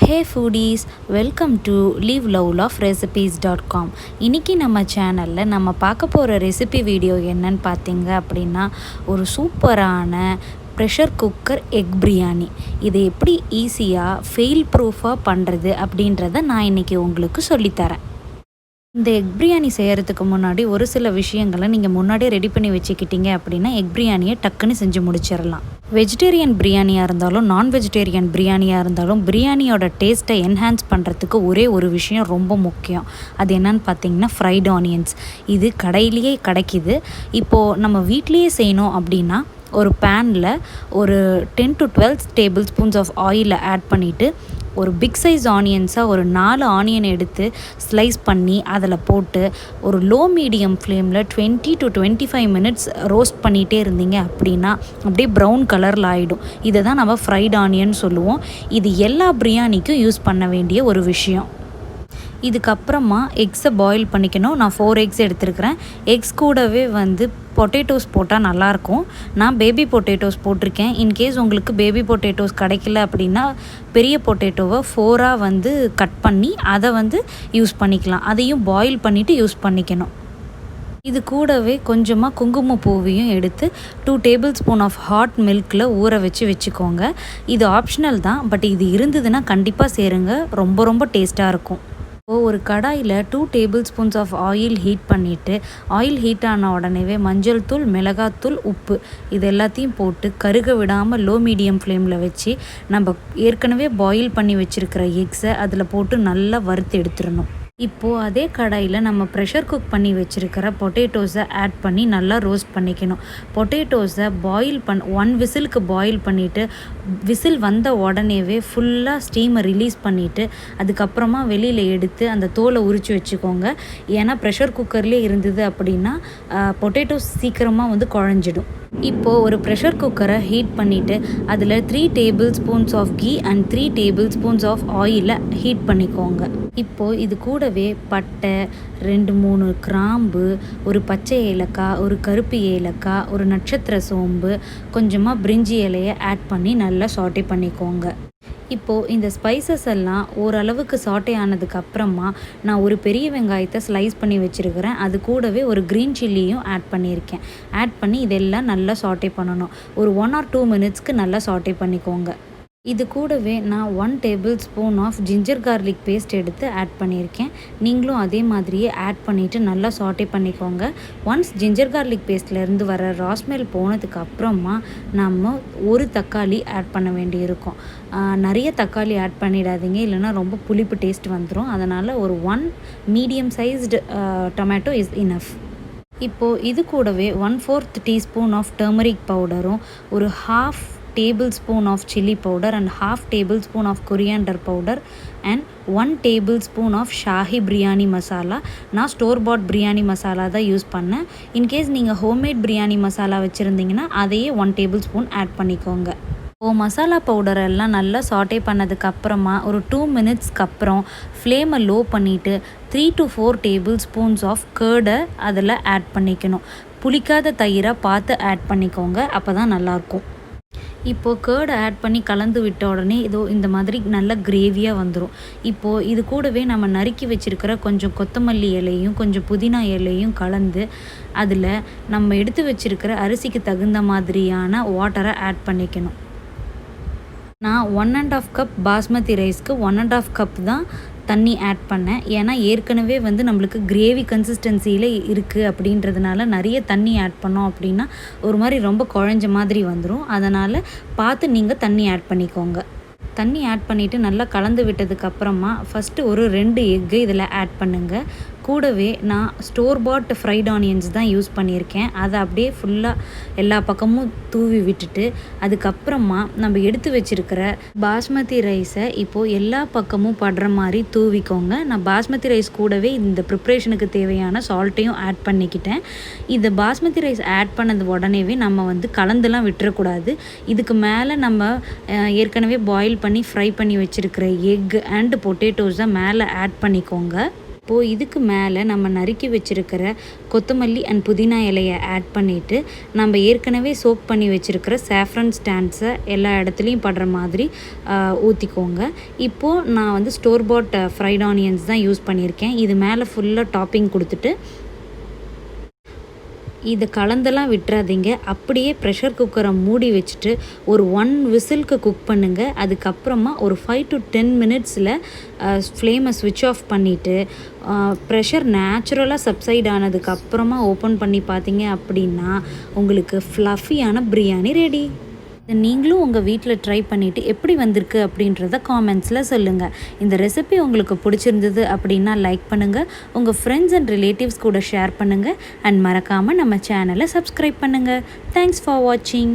Hey foodies, welcome to livelowloverecipes.com. இன்றைக்கி நம்ம சேனலில் நம்ம பார்க்க போகிற ரெசிபி வீடியோ என்னன்னு பார்த்தீங்க அப்படின்னா, ஒரு சூப்பரான ப்ரெஷர் குக்கர் எக் பிரியாணி. இதை எப்படி ஈஸியாக ஃபெயில் ப்ரூஃபாக பண்ணுறது அப்படின்றத நான் இன்றைக்கி உங்களுக்கு சொல்லித்தரேன். இந்த எக் பிரியாணி செய்கிறதுக்கு முன்னாடி ஒரு சில விஷயங்களை நீங்கள் முன்னாடியே ரெடி பண்ணி வச்சுக்கிட்டீங்க அப்படின்னா எக் பிரியாணியை டக்குன்னு செஞ்சு முடிச்சிடலாம். வெஜிடேரியன் பிரியாணியாக இருந்தாலும் நான் வெஜிடேரியன் பிரியாணியாக இருந்தாலும் பிரியாணியோட டேஸ்ட்டை என்ஹான்ஸ் பண்ணுறதுக்கு ஒரே ஒரு விஷயம் ரொம்ப முக்கியம். அது என்னன்னு பார்த்தீங்கன்னா ஃப்ரைட் ஆனியன்ஸ். இது கடையிலேயே கிடைக்கிது. இப்போது நம்ம வீட்லேயே செய்யணும் அப்படின்னா ஒரு பேனில் ஒரு 10 to 12 டேபிள் ஸ்பூன்ஸ் ஆஃப் ஆயிலை ஆட் பண்ணிவிட்டு ஒரு பிக் சைஸ் ஆனியன்ஸாக ஒரு 4 ஆனியன் எடுத்து ஸ்லைஸ் பண்ணி அதில் போட்டு ஒரு லோ மீடியம் ஃப்ளேமில் 20 to 25 மினிட்ஸ் ரோஸ்ட் பண்ணிகிட்டே இருந்தீங்க அப்படின்னா அப்படியே ப்ரௌன் கலரில் ஆகிடும். இதை தான் நம்ம ஃப்ரைட் ஆனியன் சொல்லுவோம். இது எல்லா பிரியாணிக்கும் யூஸ் பண்ண வேண்டிய ஒரு விஷயம். இதுக்கப்புறமா எக்ஸை பாயில் பண்ணிக்கணும். நான் 4 எக்ஸ் எடுத்துருக்கிறேன். எக்ஸ் கூடவே பொட்டேட்டோஸ் போட்டால் நல்லாயிருக்கும். நான் பேபி பொட்டேட்டோஸ் போட்டிருக்கேன். இன்கேஸ் உங்களுக்கு பேபி பொட்டேட்டோஸ் கிடைக்கல அப்படின்னா பெரிய பொட்டேட்டோவை 4ஆக கட் பண்ணி அதை யூஸ் பண்ணிக்கலாம். அதையும் பாயில் பண்ணிவிட்டு யூஸ் பண்ணிக்கணும். இது கூடவே கொஞ்சமாக குங்குமப்பூவையும் எடுத்து 2 டேபிள் ஸ்பூன் ஆஃப் ஹாட் மில்கில் ஊற வச்சுக்கோங்க. இது ஆப்ஷனல் தான், பட் இது இருந்ததுன்னா கண்டிப்பாக சேருங்க. ரொம்ப ரொம்ப டேஸ்ட்டாக இருக்கும். ஒரு கடாயில் 2 tablespoons of oil heat பண்ணிவிட்டு ஆயில் ஹீட் ஆன உடனேவே மஞ்சள் தூள், மிளகாத்தூள், உப்பு இது எல்லாத்தையும் போட்டு கருக விடாமல் லோ மீடியம் ஃப்ளேமில் வச்சு நம்ம ஏற்கனவே பாயில் பண்ணி வச்சுருக்கிற எக்ஸை அதில் போட்டு நல்லா வறுத்து எடுத்துடணும். இப்போது அதே கடாயில் நம்ம ப்ரெஷர் குக் பண்ணி வச்சுருக்கிற பொட்டேட்டோஸை ஆட் பண்ணி நல்லா ரோஸ்ட் பண்ணிக்கணும். பொட்டேட்டோஸை 1 விசிலுக்கு பாயில் பண்ணிவிட்டு விசில் வந்த உடனேவே ஃபுல்லாக ஸ்டீமை ரிலீஸ் பண்ணிவிட்டு அதுக்கப்புறமா வெளியில் எடுத்து அந்த தோலை உரித்து வச்சுக்கோங்க. ஏன்னா ப்ரெஷர் குக்கர்லேயே இருந்தது அப்படின்னா பொட்டேட்டோஸ் சீக்கிரமாக குழஞ்சிடும். இப்போது ஒரு ப்ரெஷர் குக்கரை ஹீட் பண்ணிவிட்டு அதில் 3 tablespoons of ghee and 3 tablespoons of ஆயிலை ஹீட் பண்ணிக்கோங்க. இப்போது இது கூடவே பட்டை, 2-3 கிராம்பு, ஒரு பச்சை ஏலக்காய், ஒரு கருப்பு ஏலக்காய், ஒரு நட்சத்திர சோம்பு, கொஞ்சமாக பிரிஞ்சி இலையை ஆட் பண்ணி நல்லா சாட்டே பண்ணிக்கோங்க. இப்போது இந்த ஸ்பைசஸ் எல்லாம் ஓரளவுக்கு சாட்டே ஆனதுக்கு அப்புறமா நான் ஒரு பெரிய வெங்காயத்தை ஸ்லைஸ் பண்ணி வச்சுருக்கிறேன். அது கூடவே ஒரு க்ரீன் சில்லியும் ஆட் பண்ணியிருக்கேன். ஆட் பண்ணி இதெல்லாம் நல்லா சாட்டே பண்ணணும். ஒரு 1 or 2 மினிட்ஸ்க்கு நல்லா சாட்டே பண்ணிக்கோங்க. இது கூடவே நான் 1 table spoon of ginger garlic paste எடுத்து ஆட் பண்ணியிருக்கேன். நீங்களும் அதே மாதிரியே ஆட் பண்ணிவிட்டு நல்லா சாட்டே பண்ணிக்கோங்க. ஒன்ஸ் ஜிஞ்சர் கார்லிக் பேஸ்ட்லேருந்து வர ராஸ்மெல் போனதுக்கு அப்புறமா நம்ம ஒரு தக்காளி ஆட் பண்ண வேண்டியிருக்கும். நிறைய தக்காளி ஆட் பண்ணிடாதீங்க, இல்லைனா ரொம்ப புளிப்பு டேஸ்ட் வந்துடும். அதனால் ஒரு 1 medium sized tomato is enough. இப்போது இது கூடவே 1/4 டீஸ்பூன் ஆஃப் டர்மரிக் பவுடரும், ஒரு 1/2 table spoon of chilli powder and 1/2 table spoon of coriander powder and 1 table spoon of shahi biryani masala. நான் ஸ்டோர் பாட் பிரியாணி மசாலா தான் யூஸ் பண்ணேன். இன்கேஸ் நீங்கள் ஹோம்மேட் பிரியாணி மசாலா வச்சுருந்தீங்கன்னா அதையே 1 டேபிள் ஸ்பூன் ஆட் பண்ணிக்கோங்க. மசாலா பவுடர் எல்லாம் நல்லா சாட்டே பண்ணதுக்கு அப்புறமா ஒரு 2 மினிட்ஸ்க்கு அப்புறம் ஃப்ளேமை லோ பண்ணிவிட்டு 3 to 4 டேபிள் ஸ்பூன்ஸ் ஆஃப் கர்டை அதில் ஆட் பண்ணிக்கணும். புளிக்காத தயிரை பார்த்து ஆட் பண்ணிக்கோங்க, அப்போ தான் நல்லாயிருக்கும். இப்போது கர்டை ஆட் பண்ணி கலந்து விட்ட உடனே இந்த மாதிரி நல்ல கிரேவியாக வந்துடும். இப்போது இது கூடவே நம்ம நறுக்கி வச்சுருக்கிற கொஞ்சம் கொத்தமல்லி இலையும் கொஞ்சம் புதினா இலையும் கலந்து அதில் நம்ம எடுத்து வச்சுருக்கிற அரிசிக்கு தகுந்த மாதிரியான வாட்டரை ஆட் பண்ணிக்கணும். நான் 1.5 கப் பாஸ்மதி ரைஸ்க்கு 1.5 கப் தான் தண்ணி ஆட் பண்ணேன். ஏன்னா ஏற்கனவே நம்மளுக்கு கிரேவி கன்சிஸ்டன்சியில் இருக்குது அப்படின்றதுனால நிறைய தண்ணி ஆட் பண்ணோம் அப்படின்னா ஒரு மாதிரி ரொம்ப குழஞ்ச மாதிரி வந்துடும். அதனால் பார்த்து நீங்கள் தண்ணி ஆட் பண்ணிக்கோங்க. தண்ணி ஆட் பண்ணிவிட்டு நல்லா கலந்து விட்டதுக்கப்புறமா ஃபஸ்ட்டு ஒரு 2 எக்கு இதில் ஆட் பண்ணுங்கள். கூடவே நான் ஸ்டோர் பாட் ஃப்ரைட் ஆனியன்ஸ் தான் யூஸ் பண்ணியிருக்கேன். அதை அப்படியே ஃபுல்லாக எல்லா பக்கமும் தூவி விட்டுட்டு அதுக்கப்புறமா நம்ம எடுத்து வச்சுருக்கிற பாஸ்மதி ரைஸை இப்போது எல்லா பக்கமும் படுற மாதிரி தூவிக்கோங்க. நான் பாஸ்மதி ரைஸ் கூடவே இந்த ப்ரிப்ரேஷனுக்கு தேவையான சால்ட்டையும் ஆட் பண்ணிக்கிட்டேன். இந்த பாஸ்மதி ரைஸ் ஆட் பண்ணது உடனேவே நம்ம கலந்துலாம் விட்டுறக்கூடாது. இதுக்கு மேலே நம்ம ஏற்கனவே பாயில் பண்ணி ஃப்ரை பண்ணி வச்சுருக்கிற எக் அண்ட் பொட்டேட்டோஸை மேலே ஆட் பண்ணிக்கோங்க. இப்போது இதுக்கு மேலே நம்ம நறுக்கி வச்சுருக்கிற கொத்தமல்லி அண்ட் புதினா இலையை ஆட் பண்ணிவிட்டு நம்ம ஏற்கனவே சோக் பண்ணி வச்சுருக்கிற சாஃப்ரன் ஸ்டாண்ட்ஸை எல்லா இடத்துலையும் படுற மாதிரி ஊற்றிக்கோங்க. இப்போது நான் வந்து ஸ்டோர் பாட் ஃப்ரைட் ஆனியன்ஸ் தான் யூஸ் பண்ணியிருக்கேன். இது மேலே ஃபுல்லாக டாப்பிங் கொடுத்துட்டு இதை கலந்தெல்லாம் விட்டுறாதீங்க. அப்படியே ப்ரெஷர் குக்கரை மூடி வச்சுட்டு ஒரு 1 விசிலுக்கு குக் பண்ணுங்கள். அதுக்கப்புறமா ஒரு 5 to 10 மினிட்ஸில் ஃப்ளேமை ஸ்விட்ச் ஆஃப் பண்ணிவிட்டு ப்ரெஷர் நேச்சுரலாக சப்சைட் ஆனதுக்கப்புறமா ஓப்பன் பண்ணி பார்த்தீங்க அப்படின்னா உங்களுக்கு ஃப்ளஃபியான பிரியாணி ரெடி. நீங்களும் உங்கள் வீட்டில் ட்ரை பண்ணிவிட்டு எப்படி வந்திருக்கு அப்படின்றத காமெண்ட்ஸில் சொல்லுங்கள். இந்த ரெசிபி உங்களுக்கு பிடிச்சிருந்தது அப்படின்னா லைக் பண்ணுங்கள், உங்கள் ஃப்ரெண்ட்ஸ் அண்ட் ரிலேட்டிவ்ஸ் கூட ஷேர் பண்ணுங்கள் அண்ட் மறக்காமல் நம்ம சேனலை சப்ஸ்கிரைப் பண்ணுங்கள். தேங்க்ஸ் ஃபார் வாட்சிங்.